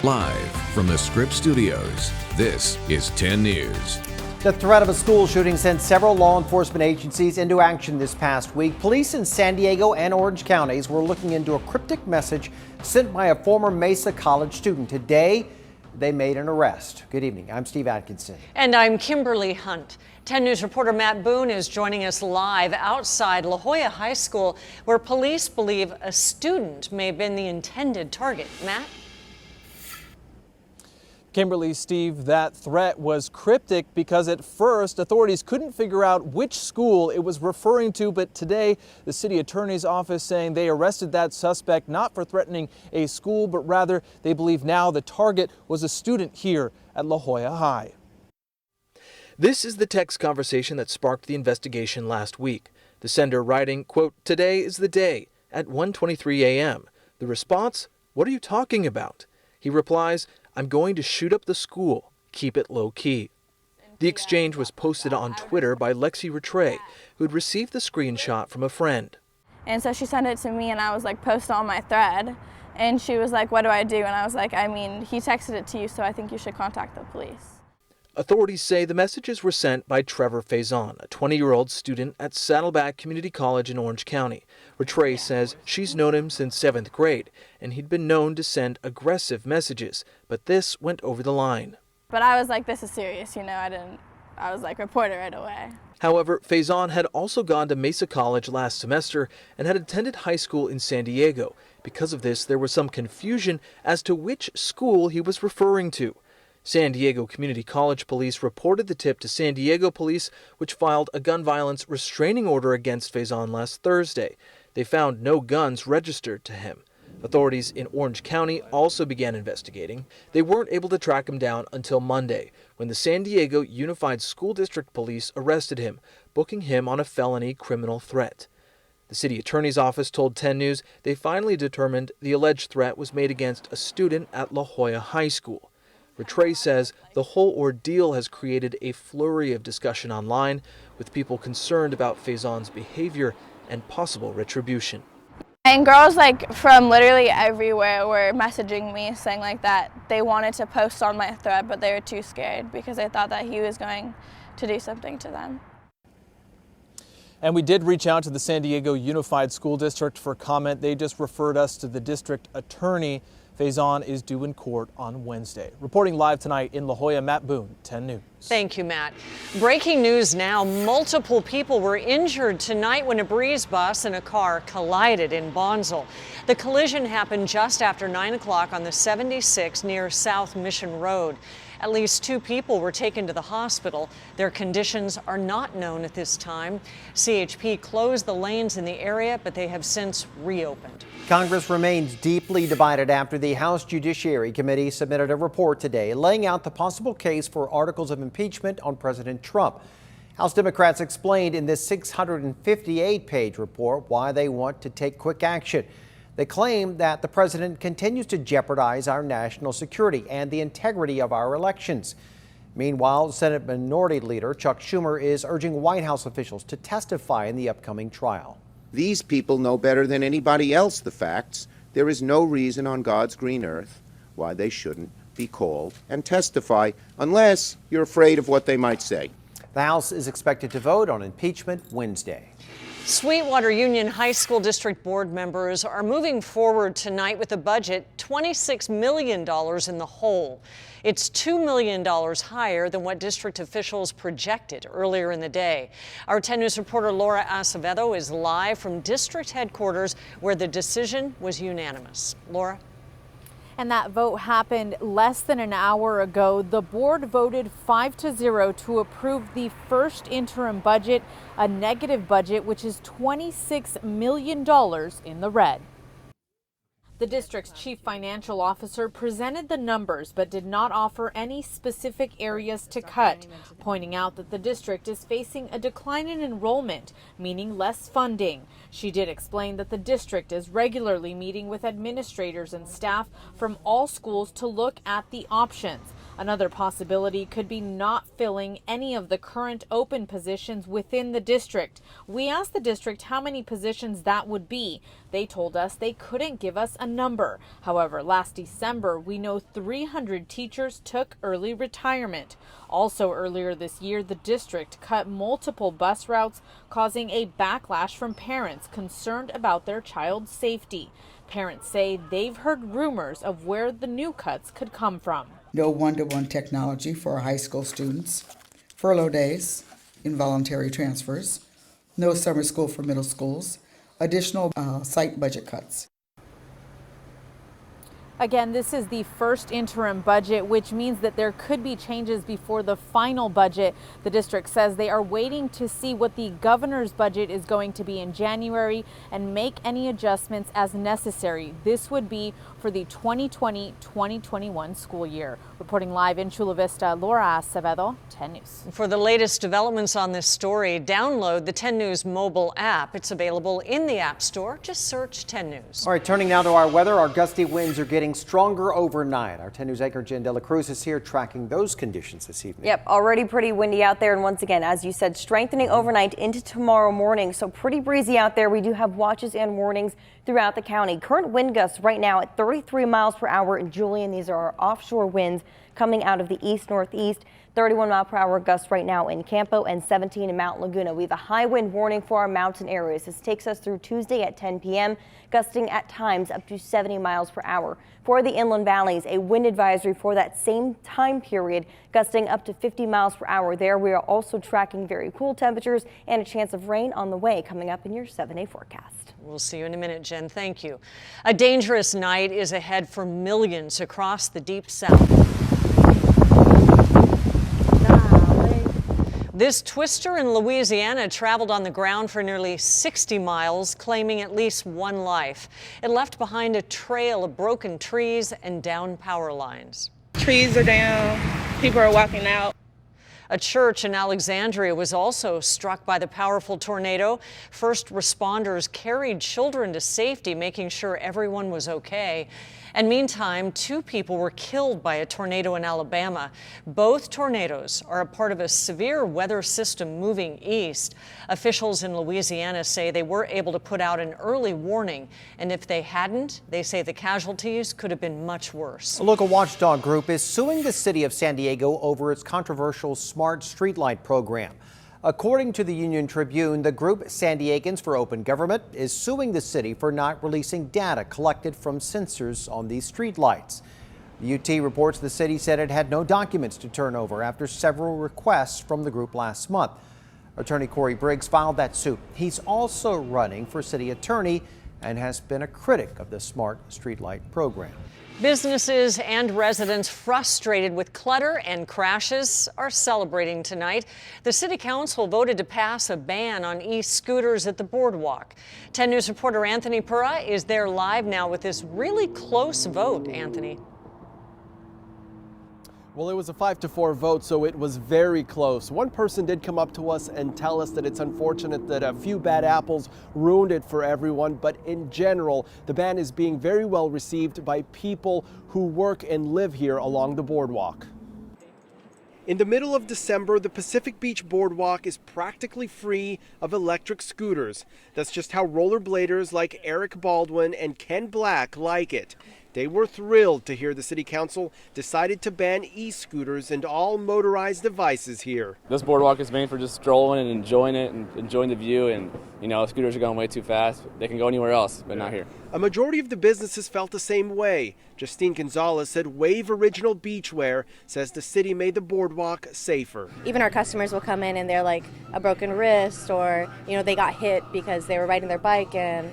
Live from the Scripps Studios, this is 10 News. The threat of a school shooting sent several law enforcement agencies into action this past week. Police in San Diego and Orange counties were looking into a cryptic message sent by a former Mesa College student. Today, they made an arrest. Good evening. I'm Steve Atkinson. And I'm Kimberly Hunt. 10 News reporter Matt Boone is joining us live outside La Jolla High School, where police believe a student may have been the intended target. Matt? Kimberly, Steve, that threat was cryptic because at first authorities couldn't figure out which school it was referring to, but today the city attorney's office saying they arrested that suspect not for threatening a school, but rather they believe now the target was a student here at La Jolla High. This is the text conversation that sparked the investigation last week. The sender writing, quote, "Today is the day," at 1:23 a.m. The response, "What are you talking about?" He replies, "I'm going to shoot up the school. Keep it low key." The exchange was posted on Twitter by Lexi Rattray, who had received the screenshot from a friend. And so she sent it to me and I was like, post on my thread. And she was like, what do I do? And I was like, I mean, he texted it to you, so I think you should contact the police. Authorities say the messages were sent by Trevor Faison, a 20-year-old student at Saddleback Community College in Orange County. Rattray says she's known him since 7th grade, and he'd been known to send aggressive messages, but this went over the line. But I was like, this is serious, you know, I was like, report it right away. However, Faison had also gone to Mesa College last semester and had attended high school in San Diego. Because of this, there was some confusion as to which school he was referring to. San Diego Community College police reported the tip to San Diego police, which filed a gun violence restraining order against Faison last Thursday. They found no guns registered to him. Authorities in Orange County also began investigating. They weren't able to track him down until Monday, when the San Diego Unified School District Police arrested him, booking him on a felony criminal threat. The city attorney's office told 10 News they finally determined the alleged threat was made against a student at La Jolla High School. Rattray says the whole ordeal has created a flurry of discussion online, with people concerned about Faison's behavior and possible retribution. And girls like from literally everywhere were messaging me saying like that they wanted to post on my thread, but they were too scared because they thought that he was going to do something to them. And we did reach out to the San Diego Unified School District for comment. They just referred us to the district attorney. Faison is due in court on Wednesday. Reporting live tonight in La Jolla, Matt Boone, 10 News. Thank you, Matt. Breaking news now. Multiple people were injured tonight when a breeze bus and a car collided in Bonsall. The collision happened just after 9 o'clock on the 76 near South Mission Road. At least 2 people were taken to the hospital. Their conditions are not known at this time. CHP closed the lanes in the area, but they have since reopened. Congress remains deeply divided after the House Judiciary Committee submitted a report today laying out the possible case for articles of impeachment on President Trump. House Democrats explained in this 658-page report why they want to take quick action. They claim that the president continues to jeopardize our national security and the integrity of our elections. Meanwhile, Senate Minority Leader Chuck Schumer is urging White House officials to testify in the upcoming trial. These people know better than anybody else the facts. There is no reason on God's green earth why they shouldn't be called and testify unless you're afraid of what they might say. The House is expected to vote on impeachment Wednesday. Sweetwater Union High School District Board members are moving forward tonight with a budget $26 million in the hole. It's $2 million higher than what district officials projected earlier in the day. Our 10 News reporter Laura Acevedo is live from district headquarters, where the decision was unanimous. Laura? And that vote happened less than an hour ago. The board voted 5-0 to approve the first interim budget, a negative budget, which is $26 million in the red. The district's chief financial officer presented the numbers but did not offer any specific areas to cut, pointing out that the district is facing a decline in enrollment, meaning less funding. She did explain that the district is regularly meeting with administrators and staff from all schools to look at the options. Another possibility could be not filling any of the current open positions within the district. We asked the district how many positions that would be. They told us they couldn't give us a number. However, last December, we know 300 teachers took early retirement. Also earlier this year, the district cut multiple bus routes, causing a backlash from parents concerned about their child's safety. Parents say they've heard rumors of where the new cuts could come from. No one-to-one technology for our high school students, furlough days, involuntary transfers, no summer school for middle schools, additional site budget cuts. Again, this is the first interim budget, which means that there could be changes before the final budget. The district says they are waiting to see what the governor's budget is going to be in January and make any adjustments as necessary. This would be for the 2020-2021 school year. Reporting live in Chula Vista, Laura Acevedo, 10 News. For the latest developments on this story, download the 10 News mobile app. It's available in the App Store. Just search 10 News. All right, turning now to our weather. Our gusty winds are getting stronger overnight. Our 10 News anchor Jen De La Cruz is here tracking those conditions this evening. Yep, already pretty windy out there. And once again, as you said, strengthening overnight into tomorrow morning. So pretty breezy out there. We do have watches and warnings throughout the county. Current wind gusts right now at 33 miles per hour in Julian. These are our offshore winds coming out of the east-northeast. 31-mile-per-hour gusts right now in Campo and 17 in Mount Laguna. We have a high wind warning for our mountain areas. This takes us through Tuesday at 10 p.m., gusting at times up to 70 miles per hour. For the inland valleys, a wind advisory for that same time period, gusting up to 50 miles per hour there. We are also tracking very cool temperatures and a chance of rain on the way coming up in your 7-day forecast. We'll see you in a minute, Jen. Thank you. A dangerous night is ahead for millions across the Deep South. This twister in Louisiana traveled on the ground for nearly 60 miles, claiming at least one life. It left behind a trail of broken trees and downed power lines. Trees are down, people are walking out. A church in Alexandria was also struck by the powerful tornado. First responders carried children to safety, making sure everyone was okay. And meantime, 2 people were killed by a tornado in Alabama. Both tornadoes are a part of a severe weather system moving east. Officials in Louisiana say they were able to put out an early warning, and if they hadn't, they say the casualties could have been much worse. A local watchdog group is suing the city of San Diego over its controversial smart streetlight program. According to the Union Tribune, the group San Diegans for Open Government is suing the city for not releasing data collected from sensors on these streetlights. The UT reports the city said it had no documents to turn over after several requests from the group last month. Attorney Corey Briggs filed that suit. He's also running for city attorney and has been a critic of the smart streetlight program. Businesses and residents frustrated with clutter and crashes are celebrating tonight. The City Council voted to pass a ban on e-scooters at the Boardwalk. 10 News reporter Anthony Pura is there live now with this really close vote, Anthony. Well, it was a 5-4 vote, so it was very close. One person did come up to us and tell us that it's unfortunate that a few bad apples ruined it for everyone, but in general, the ban is being very well received by people who work and live here along the boardwalk. In the middle of December, the Pacific Beach Boardwalk is practically free of electric scooters. That's just how rollerbladers like Eric Baldwin and Ken Black like it. They were thrilled to hear the City Council decided to ban e-scooters and all motorized devices here. This boardwalk is made for just strolling and enjoying it and enjoying the view, and you know, scooters are going way too fast. They can go anywhere else, but not here. A majority of the businesses felt the same way. Justine Gonzalez said Wave Original Beachwear says the city made the boardwalk safer. Even our customers will come in and they're like a broken wrist, or they got hit because they were riding their bike and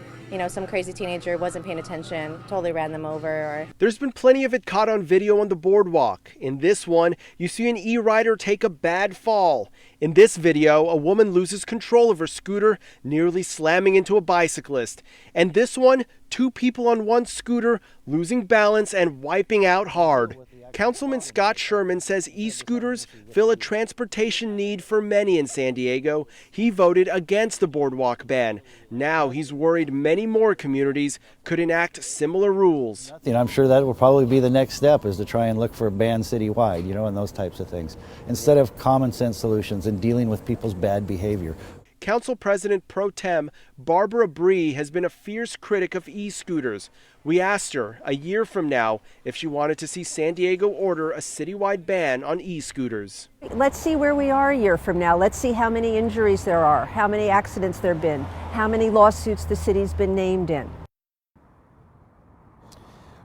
some crazy teenager wasn't paying attention, totally ran them over. Or there's been plenty of it caught on video on the boardwalk. In this one, you see an e-rider take a bad fall. In this video, a woman loses control of her scooter, nearly slamming into a bicyclist. And this one, 2 people on one scooter losing balance and wiping out hard. Councilman Scott Sherman says e-scooters fill a transportation need for many in San Diego. He voted against the Boardwalk ban. Now he's worried many more communities could enact similar rules. I'm sure that will probably be the next step, is to try and look for a ban citywide, and those types of things, instead of common sense solutions and dealing with people's bad behavior. Council President Pro Tem Barbara Bree has been a fierce critic of e-scooters. We asked her a year from now if she wanted to see San Diego order a citywide ban on e-scooters. Let's see where we are a year from now. Let's see how many injuries there are, how many accidents there have been, how many lawsuits the city's been named in.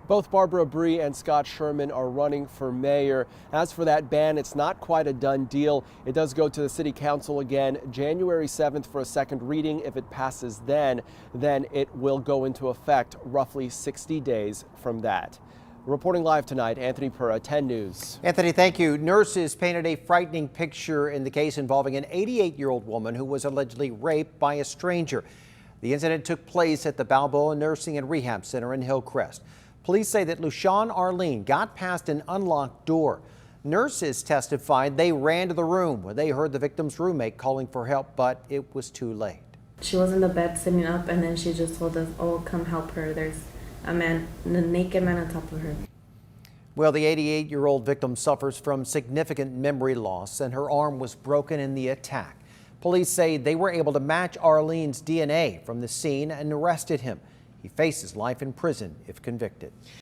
Both Barbara Bree and Scott Sherman are running for mayor. As for that ban, it's not quite a done deal. It does go to the city council again January 7th for a second reading. If it passes then it will go into effect roughly 60 days from that. Reporting live tonight, Anthony Pura, 10 News. Anthony, thank you. Nurses painted a frightening picture in the case involving an 88-year-old woman who was allegedly raped by a stranger. The incident took place at the Balboa Nursing and Rehab Center in Hillcrest. Police say that Lushawn Arlene got past an unlocked door. Nurses testified they ran to the room where they heard the victim's roommate calling for help, but it was too late. She was in the bed sitting up, and then she just told us, "Oh, come help her. There's a naked man on top of her." Well, the 88-year-old victim suffers from significant memory loss, and her arm was broken in the attack. Police say they were able to match Arlene's DNA from the scene and arrested him. He faces life in prison if convicted.